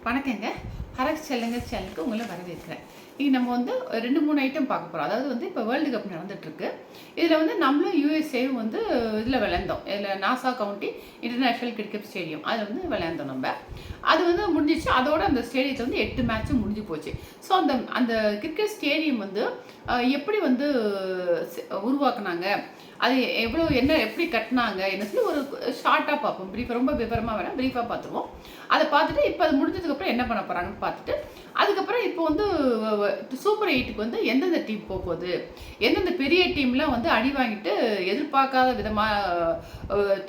வணக்கங்க. ஹரக் செல்லுங்க சேனலுக்கு உங்களை வரவேற்கிறேன். இன்னைக்கு நம்ம வந்து 2, 3 ஐட்டம் பார்க்க போறோம். அதாவது வந்து இப்போ வேர்ல்டு கப் நடந்துட்டுருக்கு. இதில் வந்து நம்மளும் யுஎஸ்ஏவும் வந்து இதில் விளையாண்டோம். இதில் NASA county international cricket stadium அதில் வந்து விளையாண்டோம் நம்ம. அது வந்து முடிஞ்சிச்சு. அதோட அந்த ஸ்டேடியத்தில் வந்து 8 மேட்ச்சும் முடிஞ்சு போச்சு. ஸோ அந்த அந்த கிரிக்கெட் ஸ்டேடியம் வந்து எப்படி வந்து உருவாக்குனாங்க, அது எவ்வளோ என்ன எப்படி கட்டினாங்க என்ன சொல்லி ஒரு ஷார்ட்டாக பார்ப்போம். ரொம்ப விவரமாக வேணாம், ப்ரீஃபாக பார்த்துருவோம். அதை பார்த்துட்டு இப்போ அது முடிஞ்சதுக்கப்புறம் என்ன பண்ண போகிறாங்கன்னு பார்த்துட்டு, அதுக்கப்புறம் இப்போ வந்து சூப்பர் 8க்கு வந்து எந்தெந்த டீம் போகுது, எந்தெந்த பெரிய டீம்லாம் வந்து அடி வாங்கிட்டு எதிர்பார்க்காத விதமாக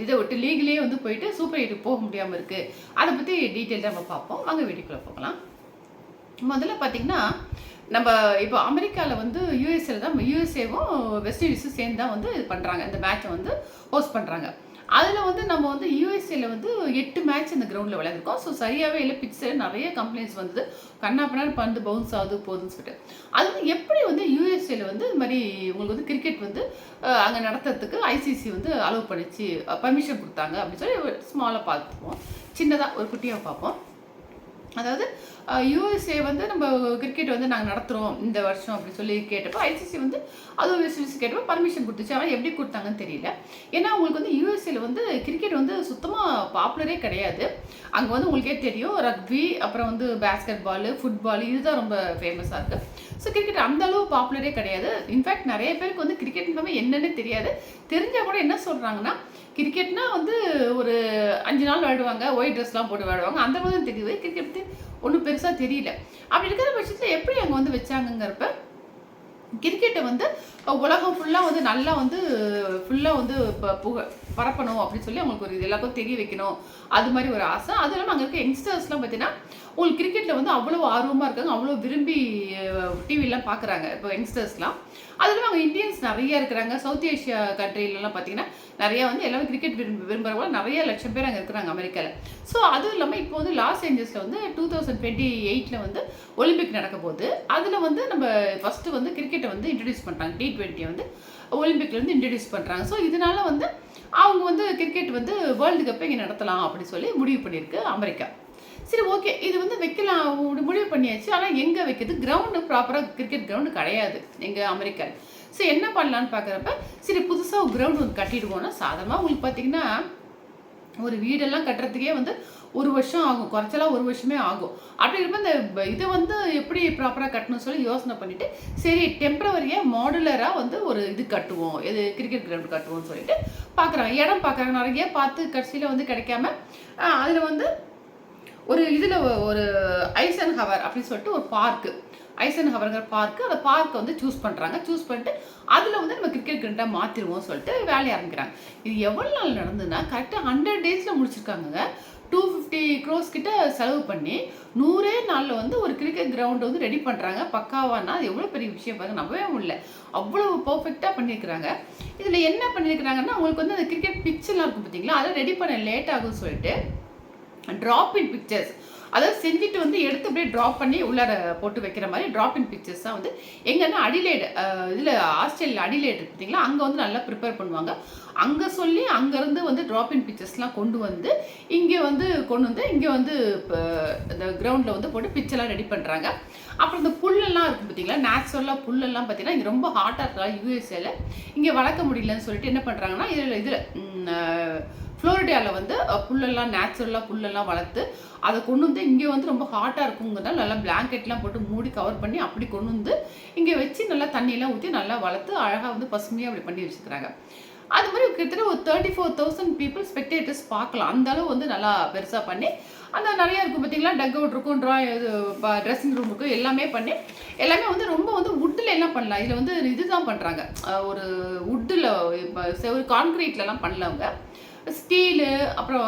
இதை விட்டு லீக்லேயே வந்து போயிட்டு சூப்பர் 8க்கு போக முடியாமல் இருக்குது. அதை பற்றி டீட்டெயில்டாக நம்ம பார்ப்போம். வாங்க வீடியோக்குள்ளே போகலாம். முதல்ல பார்த்தீங்கன்னா, நம்ம இப்போ அமெரிக்காவில் வந்து யுஎஸ்ஏவும் வெஸ்ட் இண்டீஸும் சேர்ந்து தான் வந்து இது பண்ணுறாங்க. இந்த மேட்சை வந்து ஹோஸ்ட் பண்ணுறாங்க. அதில் வந்து நம்ம வந்து யுஎஸ்ஏல வந்து 8 மேட்ச் இந்த கிரவுண்டில் விளையாண்டுருக்கோம். ஸோ சரியாகவே இல்லை, பிச்சில் நிறைய கம்ப்ளைண்ட்ஸ் வந்தது. கண்ணாப்பினான்னு பந்து பவுன்ஸ் ஆகுது போகுதுன்னு சொல்லிட்டு. அது வந்து எப்படி வந்து யுஎஸ்ஏல வந்து இது மாதிரி உங்களுக்கு வந்து கிரிக்கெட் வந்து அங்கே நடத்துறதுக்கு ஐசிசி வந்து அலோவ் பண்ணிச்சு, பர்மிஷன் கொடுத்தாங்க அப்படின்னு சொல்லி ஸ்மாலாக பார்த்துப்போம். சின்னதாக ஒரு குட்டியாக பார்ப்போம். அதாவது யூஎஸ்ஏ வந்து நம்ம கிரிக்கெட் வந்து நாங்கள் நடத்துகிறோம் இந்த வருஷம் அப்படின்னு சொல்லி கேட்டப்போ ஐசிசி வந்து அதுவும் வெஸ்ட் கேட்டப்போ பர்மிஷன் கொடுத்துச்சு. ஆனால் எப்படி கொடுத்தாங்கன்னு தெரியல. ஏன்னா உங்களுக்கு வந்து யூஎஸ்ஏல வந்து கிரிக்கெட் வந்து சுத்தமாக பாப்புலரே கிடையாது. அங்கே வந்து உங்களுக்கே தெரியும், ரக்பி, அப்புறம் வந்து பேஸ்கெட் பாலு, ஃபுட்பால், இதுதான் ரொம்ப ஃபேமஸாக இருக்குது. ஸோ கிரிக்கெட் அந்த அளவு பாப்புலரே கிடையாது. இன்ஃபேக்ட் நிறைய பேருக்கு வந்து கிரிக்கெட்னாவே என்னன்னு தெரியாது. தெரிஞ்சால் கூட என்ன சொல்கிறாங்கன்னா, கிரிக்கெட்னா வந்து ஒரு 5 நாள் விளையாடுவாங்க, ஒயிட் ட்ரெஸ்லாம் போட்டு விளையாடுவாங்க, அந்த மாதிரி தான் தெரியுது. கிரிக்கெட் பற்றி ஒன்றும் பெருசாக தெரியல. அப்படி இருக்கிற பட்சத்தில் எப்படி அங்கே வந்து வச்சாங்கங்கிறப்ப, கிரிக்கெட்டை வந்து உலகம் ஃபுல்லாக வந்து நல்லா வந்து ஃபுல்லாக வந்து பரப்பணும் அப்படின்னு சொல்லி அவங்களுக்கு ஒரு இது எல்லாருக்கும் தெரிய வைக்கணும், அது மாதிரி ஒரு ஆசை. அதுவும் இல்லாமல் அங்கே இருக்க யங்ஸ்டர்ஸ்லாம் பார்த்தீங்கன்னா உங்களுக்கு கிரிக்கெட்டில் வந்து அவ்வளோ ஆர்வமாக இருக்காங்க, அவ்வளோ விரும்பி டிவிலாம் பார்க்குறாங்க இப்போ யங்ஸ்டர்ஸ்லாம். அது இல்லாமல் அங்கே இந்தியன்ஸ் நிறைய இருக்கிறாங்க. சவுத் ஏஷியா கண்ட்ரிலலாம் பார்த்தீங்கன்னா நிறையா வந்து எல்லாமே கிரிக்கெட் விரும்புகிறவங்க நிறைய லட்சம் பேர் அங்கே இருக்கிறாங்க அமெரிக்காவில். ஸோ அதுவும் இல்லாமல் இப்போ வந்து லாஸ் ஏஞ்சல்ஸில் வந்து 2028 வந்து ஒலிம்பிக் நடக்க போகுது. அதில் வந்து நம்ம ஃபஸ்ட்டு வந்து கிரிக்கெட்டை வந்து இன்ட்ரடியூஸ் பண்ணுறாங்க. T20 வந்து ஒலிம்பிக்ல வந்து இன்ட்ரடியூஸ் பண்ணுறாங்க. ஸோ இதனால வந்து அவங்க வந்து கிரிக்கெட் வந்து வேர்ல்டு கப்பை இங்கே நடத்தலாம் அப்படின்னு சொல்லி முடிவு பண்ணியிருக்கு அமெரிக்கா. சரி, ஓகே, இது வந்து வைக்கலாம் முடிவு பண்ணியாச்சு. ஆனால் எங்கே வைக்கிறது? கிரவுண்டு ப்ராப்பராக கிரிக்கெட் கிரவுண்டு கிடையாது எங்கள் அமெரிக்காவில். ஸோ என்ன பண்ணலான்னு பார்க்குறப்ப, சரி புதுசாக ஒரு கிரவுண்டு ஒன்று கட்டிடுவோன்னா, சாதாரணமாக உங்களுக்கு பார்த்தீங்கன்னா ஒரு வீடெல்லாம் கட்டுறதுக்கே வந்து 1 வருஷம் ஆகும், குறைச்சலாம் 1 வருஷமே ஆகும். அப்படி இருப்ப இந்த இதை வந்து எப்படி ப்ராப்பராக கட்டணும்னு சொல்லி யோசனை பண்ணிவிட்டு, சரி டெம்பரவரியாக மாடுலராக வந்து ஒரு இது கட்டுவோம், இது கிரிக்கெட் கிரவுண்டு கட்டுவோம்னு சொல்லிட்டு பார்க்குறாங்க. இடம் பார்க்குறாங்க, நிறைய பார்த்து கடைசியில் வந்து கிடைக்காம அதில் வந்து ஒரு இதில் ஒரு ஐசன்ஹவர் அப்படின்னு சொல்லிட்டு ஒரு பார்க்கு, ஐசன்ஹவர்ங்கிற பார்க்கு, அந்த பார்க்கை வந்து சூஸ் பண்ணுறாங்க. சூஸ் பண்ணிட்டு அதில் வந்து நம்ம கிரிக்கெட் கிரவுண்டாக மாற்றிடுவோம் சொல்லிட்டு வேலையை ஆரம்பிக்கிறாங்க. இது எவ்வளோ நாள் நடந்ததுன்னா கரெக்டாக 100 டேஸில் முடிச்சிருக்காங்க. 250 crores கிட்ட செலவு பண்ணி 100 நாளில் வந்து ஒரு கிரிக்கெட் கிரவுண்டு வந்து ரெடி பண்ணுறாங்க. பக்காவானா அது எவ்வளோ பெரிய விஷயம் பாருங்க, நம்பவே முடியல. அவ்வளோ பர்ஃபெக்டாக பண்ணியிருக்கிறாங்க. இதில் என்ன பண்ணியிருக்கிறாங்கன்னா, உங்களுக்கு வந்து அந்த கிரிக்கெட் பிச்செல்லாம் இருக்கும் பார்த்தீங்களா, அதை ரெடி பண்ண லேட் ஆகும்னு சொல்லிட்டு ட்ராப் இன் பிக்சர்ஸ், அதாவது செஞ்சுட்டு வந்து எடுத்து அப்படியே ட்ராப் பண்ணி உள்ளார போட்டு வைக்கிற மாதிரி ட்ராப் இன் பிக்சர்ஸ் தான் வந்து எங்கன்னா அடிலேடு, இதில் ஆஸ்திரேலியா அடிலேடு பார்த்தீங்களா, அங்கே வந்து நல்லா ப்ரிப்பேர் பண்ணுவாங்க. அங்கே சொல்லி அங்கேருந்து வந்து ட்ராப் இன் பிக்சர்ஸ்லாம் கொண்டு வந்து இங்கே வந்து இங்கே வந்து இந்த கிரவுண்டில் வந்து போட்டு பிச்செல்லாம் ரெடி பண்ணுறாங்க. அப்புறம் இந்த புல்லெல்லாம் இருக்குது பார்த்தீங்களா, நேச்சுரலாக புல்லெல்லாம் பார்த்தீங்கன்னா இங்கே ரொம்ப ஹாட்டாக இருக்கா யூஎஸ்ஏல, இங்கே வளர்க்க முடியலன்னு சொல்லிட்டு என்ன பண்ணுறாங்கன்னா, இதில் ஃப்ளோரிடாவில் வந்து புல்லெல்லாம் நேச்சுரலாக புல்லெல்லாம் வளர்த்து அதை கொண்டு வந்து இங்கே வந்து ரொம்ப ஹாட்டாக இருக்குங்கிறதால நல்லா பிளாங்கெட்லாம் போட்டு மூடி கவர் பண்ணி அப்படி கொண்டு வந்து இங்கே வச்சு நல்லா தண்ணியெல்லாம் ஊற்றி நல்லா வளர்த்து அழகாக வந்து பசுமையாக அப்படி பண்ணி வச்சுக்கிறாங்க. அது மாதிரி கிட்டத்தட்ட ஒரு 34,000 people ஸ்பெக்டேட்டர்ஸ் பார்க்கலாம். அந்த அளவு வந்து நல்லா பெருசாக பண்ணி அந்த நிறையா இருக்கும் பார்த்தீங்களா, டக் அவுட் இருக்கும், ட்ரெஸ்ஸிங் ரூம் இருக்கும், எல்லாமே பண்ணி எல்லாமே வந்து ரொம்ப வந்து வுட்டில் எல்லாம் பண்ணலாம். இதில் வந்து இதுதான் பண்ணுறாங்க, ஒரு வுட்டில் இப்போ ஒரு கான்க்ரீட்லலாம் பண்ணல, அவங்க ஸ்டீலு அப்புறம்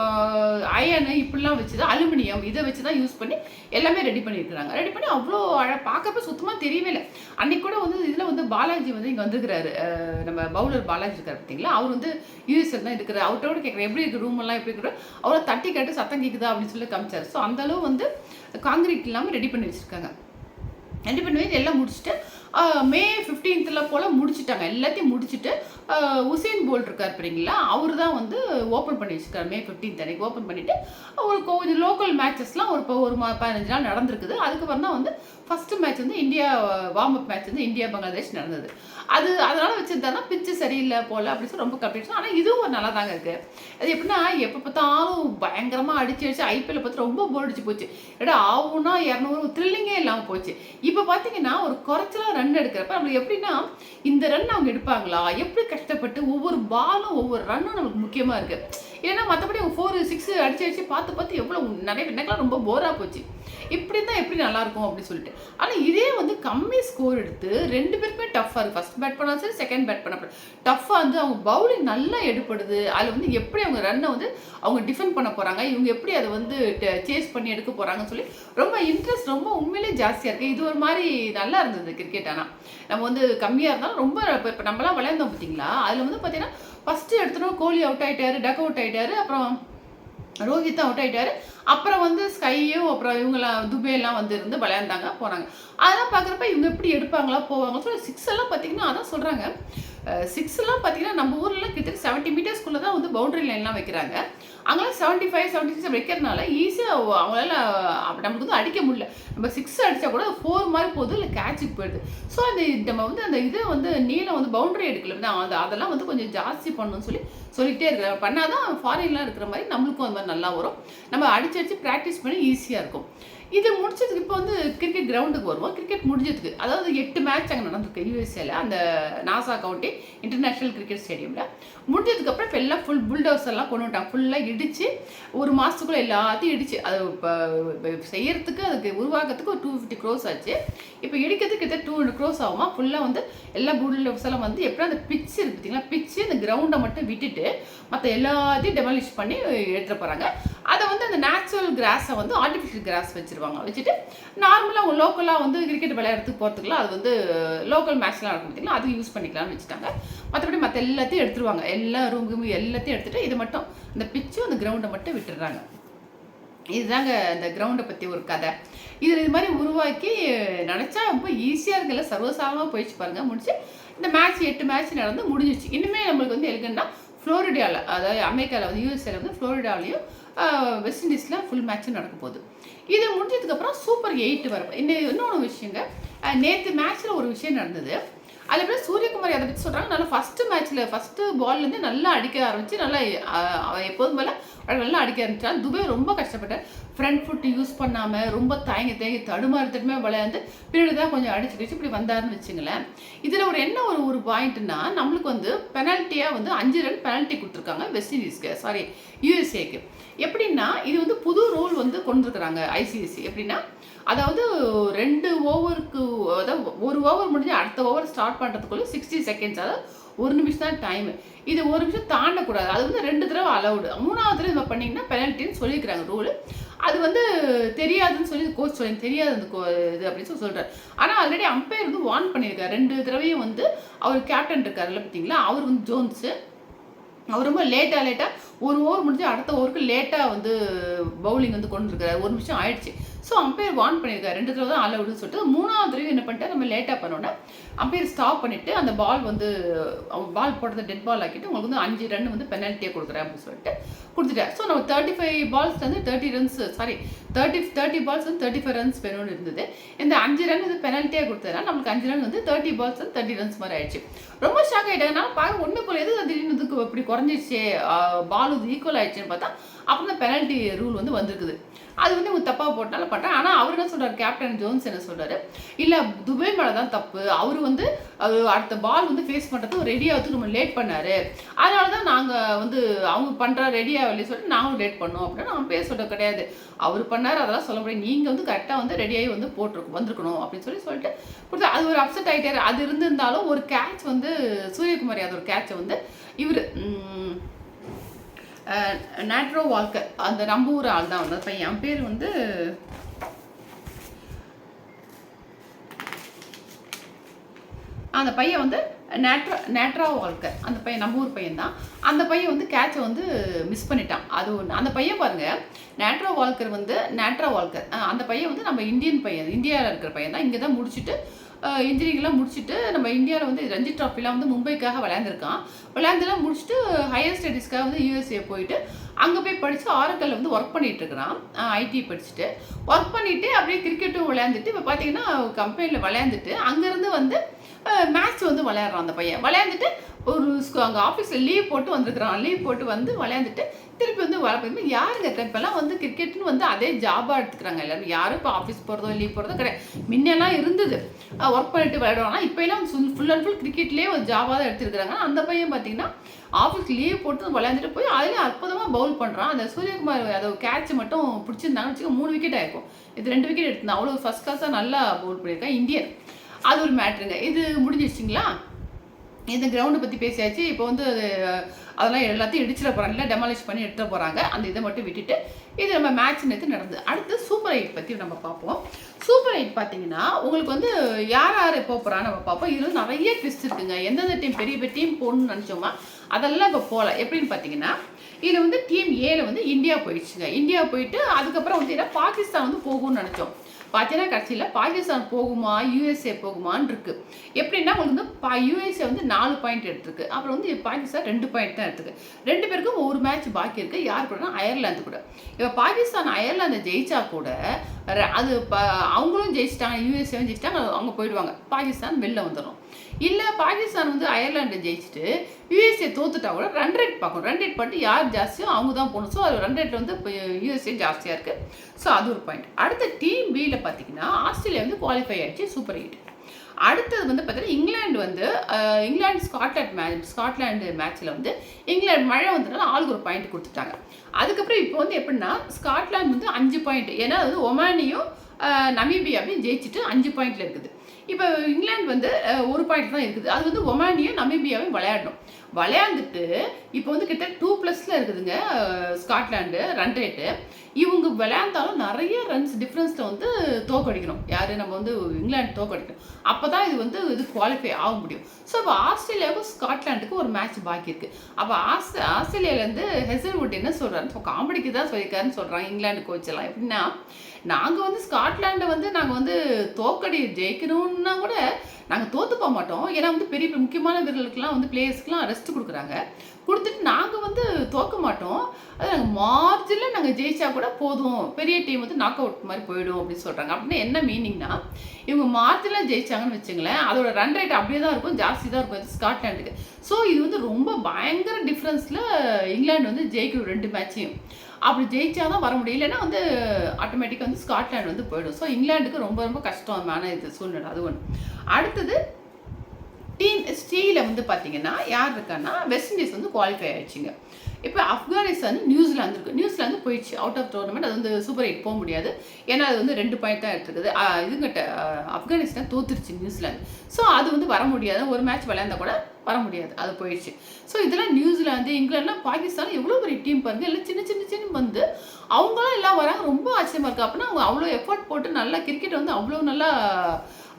அயனு இப்படிலாம் வச்சு தான், அலுமினியம் இதை வச்சு தான் யூஸ் பண்ணி எல்லாமே ரெடி பண்ணியிருக்கிறாங்க. ரெடி பண்ணி அவ்வளோ பார்க்கப்ப சுத்தமாக தெரியவே இல்லை. அன்றைக்கி கூட வந்து இதில் வந்து பாலாஜி வந்து இங்கே வந்துருக்கிறாரு, நம்ம பவுலர் பாலாஜி இருக்கார் பார்த்தீங்களா, அவர் வந்து யூஎஸ்எல் தான் இருக்கிறார். அவர்கிட்ட கூட கேட்குறேன் எப்படி இருக்குது ரூமெல்லாம் எப்படி இருக்கிறோம், அவரை தட்டி கேட்டு சத்தம் கேட்குதா அப்படின்னு சொல்லி காமிச்சார். ஸோ அந்தளவு வந்து காங்கிரீட் இல்லாமல் ரெடி பண்ணி வச்சுருக்காங்க. ரெடி பண்ணி வச்சு எல்லாம் முடிச்சுட்டு மே 15th போல் முடிச்சுட்டாங்க, எல்லாத்தையும் முடிச்சுட்டு உசேன் போல்ட் இருக்கார் பாருங்களா, அவர் தான் வந்து ஓப்பன் பண்ணி வச்சுருக்காரு. மே 15 அன்றைக்கி ஓப்பன் பண்ணிவிட்டு ஒரு கொஞ்சம் லோக்கல் மேட்சஸ்லாம் ஒரு 15 நாள் நடந்திருக்குது. அதுக்கப்புறம் தான் வந்து ஃபஸ்ட்டு மேட்ச் வந்து இந்தியா வார்ம் அப் மேட்ச் வந்து இந்தியா பங்களாதேஷ் நடந்தது. அதனால் வச்சுருந்தாருன்னா பிச்சு சரியில்லை போல் அப்படின்னு சொல்லி ரொம்ப கம்ப்ளீட். ஆனால் இதுவும் ஒரு நல்லா தாங்க இருக்குது. அது எப்படின்னா எப்போ பார்த்தாலும் பயங்கரமாக அடிச்சு ஐபிஎல்லை பார்த்து ரொம்ப போர் அடிச்சு போச்சு. ஏடா ஆகும்னா 200 த்ரில்லிங்கே இல்லாமல் போச்சு. இப்போ பார்த்தீங்கன்னா ஒரு குறைச்சலாக ரன் எடுக்கிறப்ப நம்மளுக்கு எப்படின்னா இந்த ரன் அவங்க எடுப்பாங்களா, எப்படி கஷ்டப்பட்டு ஒவ்வொரு பாலும் ஒவ்வொரு ரன்னும் நமக்கு முக்கியமாக இருக்குது. ஏன்னா மற்றபடி அவங்க 4, 6 அடிச்சு பார்த்து எவ்வளோ நிறைய எனக்குலாம் ரொம்ப போராக போச்சு. இப்படி தான் எப்படி நல்லாயிருக்கும் அப்படின்னு சொல்லிட்டு. ஆனால் இதே வந்து கம்மி ஸ்கோர் எடுத்து 2 பேருக்குமே டஃப்பாக இருக்குது. ஃபஸ்ட் பேட் பண்ணாலும் சரி, செகண்ட் பேட் பண்ண டஃப்பாக வந்து அவங்க பவுலிங் நல்லா எடுப்படுது. அதில் வந்து எப்படி அவங்க ரன்னை வந்து அவங்க டிஃபெண்ட் பண்ண போகிறாங்க, இவங்க எப்படி அதை வந்து சேஸ் பண்ணி எடுக்க போகிறாங்கன்னு சொல்லி ரொம்ப இன்ட்ரெஸ்ட் ரொம்ப உண்மையிலே ஜாஸ்தியாக இருக்குது. இது ஒரு மாதிரி நல்லா இருந்தது கிரிக்கெட். ஆனால் நம்ம வந்து கம்மியாக இருந்தாலும் ரொம்ப இப்போ நம்மளாம் விளையாண்டோம் பார்த்தீங்களா, அதில் வந்து பார்த்தீங்கன்னா ஃபஸ்ட்டு எடுத்தோம் கோலி அவுட் ஆகிட்டாரு, டக் அவுட் ஆகிட்டாரு, அப்புறம் ரோஹித் அவுட் ஆகிட்டாரு, அப்புறம் வந்து ஸ்கையும் அப்புறம் இவங்களாம் துபேலாம் வந்து இருந்து விளையாண்டாங்க போனாங்க. அதெல்லாம் பார்க்குறப்ப இவங்க எப்படி எடுப்பாங்களா போவாங்க சொல்லி 6 எல்லாம் பார்த்தீங்கன்னா அதான் சொல்கிறாங்க. 6 பார்த்தீங்கன்னா நம்ம ஊர்லலாம் கிட்டத்தட்ட 70 மீட்டர்ஸ்குள்ளே தான் வந்து பவுண்டரி லைன்லாம் வைக்கிறாங்க. அங்கெல்லாம் 75, 76 வைக்கிறதுனால ஈஸியாக அவங்களால நம்மளுக்கு வந்து அடிக்க முடியல. நம்ம 6 அடித்தா கூட 4 மாதிரி போகுது, இல்லை கேட்சுக்கு போயிடுது. ஸோ நம்ம வந்து அந்த இதை வந்து நீளம் வந்து பவுண்டரி எடுக்கல அதெல்லாம் வந்து கொஞ்சம் ஜாஸ்தி பண்ணணும்னு சொல்லிகிட்டே இருக்கிற பண்ணால் தான் ஃபாரின்லாம் இருக்கிற மாதிரி நம்மளுக்கும் அந்த மாதிரி நல்லா வரும். நம்ம அடிச்சு ப்ராக்டிஸ் பண்ணி ஈஸியாக இருக்கும். இது முடிச்சதுக்கு இப்போ வந்து கிரிக்கெட் கிரவுண்டுக்கு வருவோம். கிரிக்கெட் முடிஞ்சதுக்கு அதாவது 8 மேட்ச் அங்கே நடந்திருக்கு யூஎஸ்ஏல, அந்த நாசா கவுண்டி இன்டர்நேஷ்னல் கிரிக்கெட் ஸ்டேடியமில். முடிஞ்சதுக்கப்புறம் இப்போ எல்லாம் ஃபுல் புல்டோஸ் எல்லாம் கொண்டு வந்துட்டாங்க. ஃபுல்லாக இடித்து ஒரு மாதத்துக்குள்ளே எல்லாத்தையும் இடிச்சு அது இப்போ செய்யறதுக்கு அதுக்கு உருவாக்கிறதுக்கு ஒரு 250 crores ஆச்சு. இப்போ இடிக்கிறதுக்கு கிட்டத்தட்ட 200 crores ஆகுமா. ஃபுல்லாக வந்து எல்லா புல்டோஸ் எல்லாம் வந்து எப்படி அந்த பிச்சு இருக்குது பார்த்தீங்களா, பிச்சு அந்த கிரவுண்டை மட்டும் விட்டுட்டு மற்ற எல்லாத்தையும் டெமாலிஷ் பண்ணி எடுத்துகிட்டு போகிறாங்க. அதை வந்து அந்த நேச்சுரல் கிராஸை வந்து ஆர்டிஃபிஷியல் கிராஸ் வச்சுட்டு நார்மலாக லோக்கலாக வந்து கிரிக்கெட் விளையாடுறதுக்கு போகிறதுக்குலாம் அது வந்து லோக்கல் மேட்ச்லாம் நடக்கும் பார்த்தீங்களா, அது யூஸ் பண்ணிக்கலாம்னு வச்சுட்டாங்க. மற்றபடி மற்ற எல்லாத்தையும் எடுத்துருவாங்க, எல்லா ரூம் எல்லாத்தையும் எடுத்துகிட்டு இது மட்டும் இந்த பிச்சும் அந்த கிரவுண்டை மட்டும் விட்டுடுறாங்க. இதுதாங்க இந்த கிரவுண்டை பற்றி ஒரு கதை. இது மாதிரி உருவாக்கி நினச்சா ரொம்ப ஈஸியாக இருக்குல்ல, சர்வசாதாரணமாக போயிடுச்சு பாருங்கள். முடிச்சு இந்த மேட்ச் 8 மேட்ச் நடந்து முடிஞ்சிச்சு. இன்னுமே நம்மளுக்கு வந்து எதுக்குன்னா ஃப்ளோரிடாவில், அதாவது அமெரிக்காவில் வந்து யூஎஸ்ஏல வந்து ஃப்ளோரிடாவிலையும் வெஸ்ட் இண்டீஸில் ஃபுல் மேட்ச்சும் நடக்க போகுது. இது முடிஞ்சதுக்கப்புறம் சூப்பர் 8 வரும். இன்னொன்று விஷயங்க, நேற்று மேட்ச்சில் ஒரு விஷயம் நடந்தது. அதில் எப்படி சூரியகுமார் அதை பற்றி சொல்கிறாங்க. நல்லா ஃபஸ்ட்டு பால்லேருந்து நல்லா அடிக்க ஆரம்பித்து நல்லா எப்போதும் போல் நல்லா அடிக்க ஆரம்பிச்சால். துபே ரொம்ப கஷ்டப்பட்டேன். ஃப்ரண்ட் ஃபுட் யூஸ் பண்ணாமல் ரொம்ப தேங்கி தடுமாறி விளையாண்டு பின்னாடி தான் கொஞ்சம் அடிச்சு இப்படி வந்தாருன்னு வச்சுங்களேன். இதில் ஒரு பாயிண்ட்னா நம்மளுக்கு வந்து பெனால்ட்டியாக வந்து 5 ரன் பெனால்ட்டி கொடுத்துருக்காங்க வெஸ்ட் இண்டீஸ்க்கு, யூஎஸ்ஏக்கு. எப்படின்னா இது வந்து புது ரூல் வந்து கொண்டுருக்குறாங்க ஐசிசி. எப்படின்னா அதாவது 2 ஓவருக்கு, அதாவது 1 ஓவர் முடிஞ்சு அடுத்த ஓவர் ஸ்டார்ட் பண்ணுறதுக்குள்ளே 60 செகண்ட்ஸ், அதாவது 1 நிமிஷம் தான் டைமு. இது 1 நிமிஷம் தாண்டக்கூடாது. அது வந்து 2 தடவை அலவுடு. 3வது தடவை நம்ம பண்ணிங்கன்னா பெனால்ட்டின்னு சொல்லியிருக்கிறாங்க ரூலு. அது வந்து தெரியாதுன்னு சொல்லி கோச் தெரியாது அந்த இது அப்படின்னு சொல்கிறார். ஆனால் ஆல்ரெடி அம்பையர் வந்து வார்ன் பண்ணியிருக்காரு 2 தடவையும். வந்து அவர் கேப்டன் இருக்காருல்ல பார்த்தீங்களா, அவர் வந்து ஜோன்ஸு. அவர் ரொம்ப லேட்டாக 1 ஓவர் முடிஞ்சு அடுத்த ஓவருக்கு லேட்டாக வந்து பவுலிங் வந்து கொண்டு இருக்காரு. 1 நிமிஷம் ஆயிடுச்சு. ஸோ அம்பையர் வார்ன் பண்ணியிருக்காரு 2 தடவை தான் அலவுடுன்னு சொல்லிட்டு. 3வது தடவை என்ன பண்ணிட்டு நம்ம லேட்டாக பண்ணோன்னா அம்பையர் ஸ்டாப் பண்ணிவிட்டு அந்த பால் வந்து பால் போடுறத டெட் பால் ஆக்கிட்டு உங்களுக்கு வந்து 5 ரன் வந்து பெனால்ட்டியாக கொடுக்குறேன் அப்படின்னு சொல்லிட்டு கொடுத்துட்டார். ஸோ நம்ம 35 பால்ஸ் வந்து 30 ரன்ஸ் 30 பால்ஸ் வந்து 35 ரன்ஸ் வேணும்னு இருந்தது. இந்த 5 ரன் வந்து பெனால்ட்டியாக கொடுத்ததுனால நம்மளுக்கு 5 ரன் வந்து 30 பால்ஸ் வந்து 30 ரன்ஸ் மாதிரி ஆயிடுச்சு. ரொம்ப ஷாக் ஆகிட்டாங்க. நான் பார்க்க ஒன்று போல எது திடீர்னு இதுக்கு இப்படி குறைஞ்சிச்சு, பால் வந்து ஈக்குவல் ஆயிடுச்சுன்னு பார்த்தா அப்புறம் தான் பெனால்ட்டி ரூல் வந்து வந்திருக்குது. அது வந்து இவங்க தப்பாக போட்டால பண்ணுறேன். ஆனால் அவர் என்ன சொல்கிறார், கேப்டன் ஜோன்ஸ் என்ன சொல்கிறாரு, இல்லை துபே மேலே தான் தப்பு. அவர் வந்து அடுத்த பால் வந்து ஃபேஸ் பண்ணுறதுக்கு ரெடி ஆகிறதுக்கு நம்ம லேட் பண்ணார். அதனால தான் நாங்கள் வந்து அவங்க பண்ணுற ரெடி ஆகலையே சொல்லிட்டு நாங்களும் லேட் பண்ணோம் அப்படின்னு நம்ம பேர் சொல்ல கிடையாது. அவர் பண்ணார், அதெல்லாம் சொல்ல முடியாது. நீங்கள் வந்து கரெக்டாக வந்து ரெடியாகி வந்து வந்திருக்கணும் அப்படின்னு சொல்லிட்டு கொடுத்தா அது ஒரு அப்செட் ஆகிட்டார். அது இருந்திருந்தாலும் ஒரு கேட்ச் வந்து சூரியகுமார் யாதவ் ஒரு கேட்சை வந்து இவர் நேட்ரோ வால்கர், அந்த நம்ம ஊர் ஆள் தான் வந்து பையன். என் பேர் வந்து அந்த பையன் வந்து நேட்ரா வால்கர், அந்த பையன் நம்ம ஊர் பையன் தான். அந்த பையன் வந்து கேட்சை வந்து மிஸ் பண்ணிட்டான். அது ஒன்று. அந்த பையன் பாருங்கள், நேட்ரா வால்கர் அந்த பையன் வந்து நம்ம இந்தியன் பையன், இந்தியாவில் இருக்கிற பையன் தான். இங்கே தான் முடிச்சுட்டு இன்ஜினியரிங்லாம் முடிச்சுட்டு நம்ம இந்தியாவில் வந்து ரஞ்சி ட்ராஃபிலாம் வந்து மும்பைக்காக விளையாண்டுருக்கான். விளையாண்டுலாம் முடிச்சுட்டு ஹையர் ஸ்டடீஸ்க்காக வந்து யூஎஸ்ஏ போயிட்டு அங்கே போய் படித்து ஆரக்கல்ல வந்து ஒர்க் பண்ணிட்டு இருக்கிறான். ஐடி படிச்சுட்டு ஒர்க் பண்ணிவிட்டு அப்படியே கிரிக்கெட்டும் விளையாண்டுட்டு இப்போ பார்த்தீங்கன்னா கம்பெனியில் விளையாண்டுட்டு அங்கேருந்து வந்து மேட்ச் வந்து விளையாடுறான் அந்த பையன். விளையாண்டுட்டு ஒரு அங்கே ஆஃபீஸில் லீவ் போட்டு வந்துருக்குறான். லீவ் போட்டு வந்து விளையாண்டுட்டு திருப்பி வந்து வரப்போ யாருங்க இருக்கா இப்போல்லாம் வந்து கிரிக்கெட்னு வந்து அதே ஜாபாக எடுத்துக்கிறாங்க எல்லாரும். யாரும் இப்போ ஆஃபீஸ் போகிறதோ லீவ் போகிறதோ கிடையாது. முன்னெல்லாம் இருந்தது ஒர்க் பண்ணிட்டு விளையாடுவாங்கன்னா இப்போ எல்லாம் ஃபுல் அண்ட் ஃபுல் கிரிக்கெட்லேயே ஒரு ஜாபாக தான் எடுத்துருக்குறாங்க. அந்த பையன் பார்த்தீங்கன்னா ஆஃபீஸ் லீவ் போட்டு விளையாண்டுட்டு போய் அதிலே அற்புதமாக பவுல் பண்ணுறான். அந்த சூரியகுமார் அதை கேட்ச் மட்டும் பிடிச்சிருந்தாங்கன்னு வச்சுக்கோ 3 விக்கெட் ஆயிருக்கும். இது 2 விக்கெட் எடுத்திருந்தான். அவ்வளோ ஃபஸ்ட் கிளாஸாக நல்லா பவுல் பண்ணியிருக்கான் இந்தியன். அது ஒரு மேட்ருங்க. இது முடிஞ்சிருச்சிங்களா? இந்த கிரவுண்டை பற்றி பேசியாச்சு. இப்போ வந்து அதெல்லாம் எல்லாத்தையும் இடிச்சிட போகிறாங்க, இல்லை டெமாலிஷ் பண்ணி எடுத்துட போகிறாங்க. அந்த இதை மட்டும் விட்டுட்டு இது நம்ம மேட்ச் நேற்று நடந்தது. அடுத்து சூப்பர் 8 பற்றி நம்ம பார்ப்போம். சூப்பர் 8 பார்த்தீங்கன்னா உங்களுக்கு வந்து யார் யார் போகிறான்னு நம்ம பார்ப்போம். இதில் நிறைய ட்விஸ்ட் இருக்குங்க. எந்தெந்த டீம் பெரிய பெரிய டீம் போகணும்னு நினச்சோமா அதெல்லாம் இப்போ போகல. எப்படின்னு பார்த்தீங்கன்னா இதில் வந்து டீம் ஏல வந்து இந்தியா போயிடுச்சுங்க. இந்தியா போயிட்டு அதுக்கப்புறம் வந்து பாகிஸ்தான் வந்து போகும்னு நினச்சோம். பார்த்தீங்கன்னா கட்சியில் பாகிஸ்தான் போகுமா யூஎஸ்ஏ போகுமான்னு இருக்குது. எப்படின்னா உங்களுக்கு வந்து யூஎஸ்ஏ வந்து 4 பாயிண்ட் எடுத்துருக்கு. அப்புறம் வந்து பாகிஸ்தான் 2 பாயிண்ட் தான் எடுத்துருக்கு. 2 பேருக்கும் ஒரு மேட்ச் பாக்கி இருக்குது. யார் கூடனா அயர்லாந்து கூட. இப்போ பாகிஸ்தான் அயர்லாந்து ஜெயிச்சா கூட அது அவங்களும் ஜெயிச்சிட்டாங்க, யூஎஸ்ஏவும் ஜெயிச்சிட்டாங்க, அவங்க போயிடுவாங்க. பாகிஸ்தான் வெளில வந்துடும். இல்லை பாகிஸ்தான் வந்து அயர்லாண்டை ஜெயிச்சுட்டு யூஎஸ்ஏ தோத்துட்டா கூட ரன் ரேட் பார்க்கணும். ரன் ரேட் பண்ணிட்டு யார் ஜாஸ்தியோ அவங்க தான் போகணும். ஸோ அது ரன் ரேட்டில் வந்து இப்போ யூஎஸ்ஏ ஜாஸ்தியாக இருக்குது. ஸோ அது ஒரு பாயிண்ட். அடுத்த டீம் பியில் பார்த்தீங்கன்னா ஆஸ்திரேலியா வந்து குவாலிஃபை ஆகிடுச்சு சூப்பர் 8. அடுத்தது வந்து பார்த்தீங்கன்னா இங்கிலாந்து ஸ்காட்லாண்டு மேட்ச்சில் வந்து இங்கிலாந்து மழை வந்ததுனால ஆளுக்கு ஒரு பாயிண்ட் கொடுத்துட்டாங்க. அதுக்கப்புறம் இப்போ வந்து எப்படின்னா ஸ்காட்லாந்து வந்து 5 பாயிண்ட், ஏன்னா அது வந்து ஒமானியும் நமீபியாவையும் ஜெயிச்சுட்டு 5 பாயிண்டில் இருக்குது. இப்போ இங்கிலாந்து வந்து ஒரு பாயிண்ட் தான் இருக்குது. அது வந்து ஒமானியும் நமீபியாவையும் விளையாண்டுட்டு இப்போ வந்து கிட்ட 2+ இருக்குதுங்க ஸ்காட்லாண்டு ரன் ரேட்டு. இவங்க விளையாண்டாலும் நிறைய ரன்ஸ் டிஃப்ரென்ஸில் வந்து தோக்கடிக்கணும். யார் நம்ம வந்து இங்கிலாந்து தோக்கடிக்கணும். அப்போ தான் இது குவாலிஃபை ஆக முடியும். ஸோ இப்போ ஆஸ்திரேலியாவுக்கும் ஸ்காட்லாண்டுக்கும் ஒரு மேட்ச் பாக்கி இருக்குது. அப்போ ஆஸ்திரேலியாவிலேருந்து ஹெசல்வுட் என்ன சொல்கிறாரு, ஸோ காமெடிக்கு தான் சொல்லியிருக்காருன்னு சொல்கிறாங்க இங்கிலாந்து கோச்செல்லாம். எப்படின்னா நாங்கள் வந்து ஸ்காட்லாண்டை வந்து நாங்கள் வந்து ஜெயிக்கணும்னா கூட நாங்கள் தோற்று போக மாட்டோம். ஏன்னா வந்து பெரிய முக்கியமான வீரர்களுக்கெல்லாம் வந்து பிளேயர்ஸ்க்கெலாம் ரெஸ்ட் கொடுத்துட்டு நாங்கள் வந்து தோற்க மாட்டோம். அது நாங்கள் மார்ஜினில் நாங்கள் ஜெயிச்சா கூட போதும், பெரிய டீம் வந்து நாக் அவுட் மாதிரி போயிடும் அப்படின்னு சொல்கிறாங்க. அப்படின்னா என்ன மீனிங்னா இவங்க மார்ஜினில் ஜெயிச்சாங்கன்னு வச்சுங்களேன், அதோட ரன் ரேட் அப்படியே தான் இருக்கும், ஜாஸ்தி தான் இருக்கும் ஸ்காட்லாண்டுக்கு. ஸோ இது வந்து ரொம்ப பயங்கர டிஃப்ரென்ஸில் இங்கிலாந்து வந்து ஜெயிக்கணும் 2 மேட்சையும். அப்படி ஜெயிச்சாதான் வர முடியும், இல்லைன்னா வந்து ஆட்டோமேட்டிக்காக வந்து ஸ்காட்லாண்டு வந்து போயிடும். ஸோ இங்கிலாந்துக்கு ரொம்ப ரொம்ப கஷ்டமான இது சூழ்நிலை. அது ஒன்று. அடுத்தது டீம் ஸ்டீல வந்து பார்த்தீங்கன்னா யார் இருக்கான்னா வெஸ்ட் இண்டீஸ் வந்து குவாலிஃபை ஆயிடுச்சுங்க. இப்போ ஆப்கானிஸ்தான் நியூசிலாந்து இருக்குது. நியூசிலாந்து போயிடுச்சு அவுட் ஆஃப் டோர்னமெண்ட். அது வந்து சூப்பர் 8 போக முடியாது, ஏன்னா அது வந்து 2 பாயிண்ட் தான் எடுத்துருக்குது. இதுங்கிட்ட ஆப்கானிஸ்தான் தோத்துருச்சு நியூசிலாந்து. ஸோ அது வந்து வர முடியாது, ஒரு மேட்ச் விளையாண்டா கூட வர முடியாது, அது போயிடுச்சு. ஸோ இதெல்லாம் நியூசிலாந்து இங்கிலாந்துலாம் பாகிஸ்தான் எவ்வளோ பெரிய டீம் பாருங்க, எல்லாம் சின்ன வந்து அவங்களாம் எல்லாம் வராங்க. ரொம்ப ஆச்சரியமாக இருக்குது. அப்படின்னா அவங்க அவ்வளோ எஃபர்ட் போட்டு நல்லா கிரிக்கெட் வந்து அவ்வளோ நல்லா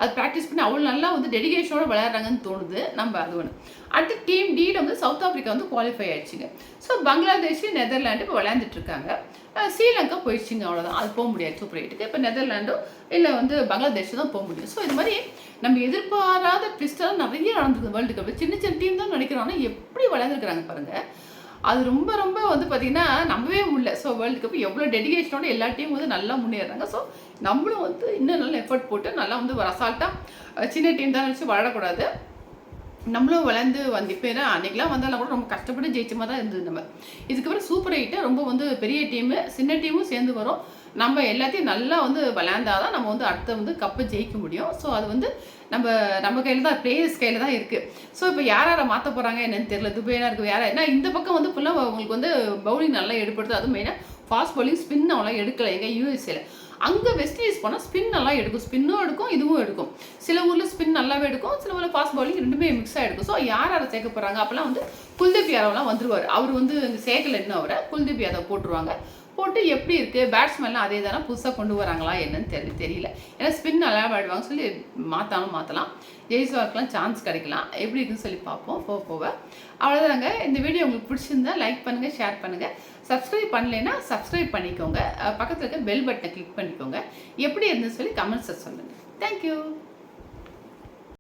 அது ப்ராக்டிஸ் பண்ணி அவ்வளோ நல்லா வந்து டெடிகேஷனோட விளையாடுறாங்கன்னு தோணுது. நம்ம அது ஒன்று. அடுத்து டீம் டியில் வந்து சவுத் ஆஃப்ரிக்கா வந்து குவாலிஃபை ஆயிடுச்சுங்க. ஸோ பங்களாதேஷ் நெதர்லாண்டு இப்போ விளையாண்டுட்டு இருக்காங்க. ஸ்ரீலங்கா போயிடுச்சுங்க, அவ்வளோதான். அது போக முடியாது சூப்பர் 8க்கு. இப்போ நெதர்லாண்டோ இல்லை வந்து பங்களாதேஷ் தான் போக முடியும். ஸோ இது மாதிரி நம்ம எதிர்பாராத ட்விஸ்டெல்லாம் நிறைய நடந்துருக்கு வேர்ல்டு கப். சின்ன டீம் தான் நினைக்கிறோம், ஆனால் எப்படி விளையாண்டுருக்குறாங்க பாருங்கள். அது ரொம்ப ரொம்ப வந்து பார்த்திங்கன்னா நம்பவே முடியல. ஸோ வேர்ல்டு கப் எவ்வளோ டெடிகேஷனோட எல்லா டீமும் வந்து நல்லா முன்னேறாங்க. ஸோ நம்மளும் வந்து இன்னும் நல்லா எஃபர்ட் போட்டு நல்லா வந்து ஒரு அசால்ட்டாக சின்ன டீம் தான் வச்சு விளையாடக்கூடாது. நம்மளும் விளையாண்டு வந்து இப்போ ஏன்னா அன்றைக்கெலாம் வந்தாலும் கூட ரொம்ப கஷ்டப்பட்டு ஜெயிச்ச மாதிரி தான் இருந்தது. நம்ம இதுக்கப்புறம் சூப்பர் 8 ரொம்ப வந்து பெரிய டீமு சின்ன டீமும் சேர்ந்து வரும். நம்ம எல்லாத்தையும் நல்லா வந்து விளையாண்டாதான் நம்ம வந்து அடுத்த வந்து கப்பை ஜெயிக்க முடியும். ஸோ அது வந்து நம்ம கையில் தான், பிளேயர்ஸ் கையில் தான் இருக்குது. ஸோ இப்போ யாரை மாற்ற போகிறாங்க என்னன்னு தெரியல. துபைனா இருக்குது யாரை, ஏன்னா இந்த பக்கம் வந்து ஃபுல்லாக உங்களுக்கு வந்து பவுலிங் நல்லா எடுப்படுது. அதுவும் மெயினாக ஃபாஸ்ட் பவுலிங் ஸ்பின் அவ்வளோ எடுக்கலை எங்கள் யூஎஸ்ஏல. அங்கே வெஸ்ட் இண்டீஸ் போனால் ஸ்பின் நல்லா எடுக்கும், ஸ்பின்னும் எடுக்கும் இதுவும் எடுக்கும். சில ஊரில் ஸ்பின் நல்லாவே எடுக்கும், சில ஊரில் ஃபாஸ்ட் பவுலிங் ரெண்டுமே மிக்ஸாக எடுக்கும். ஸோ யாரை சேர்க்க போகிறாங்க அப்போல்லாம் வந்து குல்தீப் யாதவ்லாம் வந்துருவார். அவர் வந்து இந்த சேர்க்கல இன்னும் அவரை குல்தீப் யாதவ் போட்டுருவாங்க. போட்டு எப்படி இருக்குது பேட்ஸ்மேன்லாம் அதே தானே புதுசாக கொண்டு வராங்களா என்னன்னு தெரியல. ஏன்னா ஸ்பின் நல்லா விளையாடுவாங்க சொல்லி மாற்றலாம். ஜெய்ஸ்வாலுக்குலாம் சான்ஸ் கிடைக்கலாம். எப்படி இருக்குன்னு சொல்லி பார்ப்போம் போக. அவ்வளோதாங்க. இந்த வீடியோ உங்களுக்கு பிடிச்சிருந்தா லைக் பண்ணுங்கள், ஷேர் பண்ணுங்கள். சப்ஸ்கிரைப் பண்ணலைன்னா சப்ஸ்கிரைப் பண்ணிக்கோங்க. பக்கத்தில் இருக்க பெல் பட்டனை கிளிக் பண்ணிக்கோங்க. எப்படி இருந்துன்னு சொல்லி கமெண்ட்ஸை சொல்லுங்கள். தேங்க்யூ.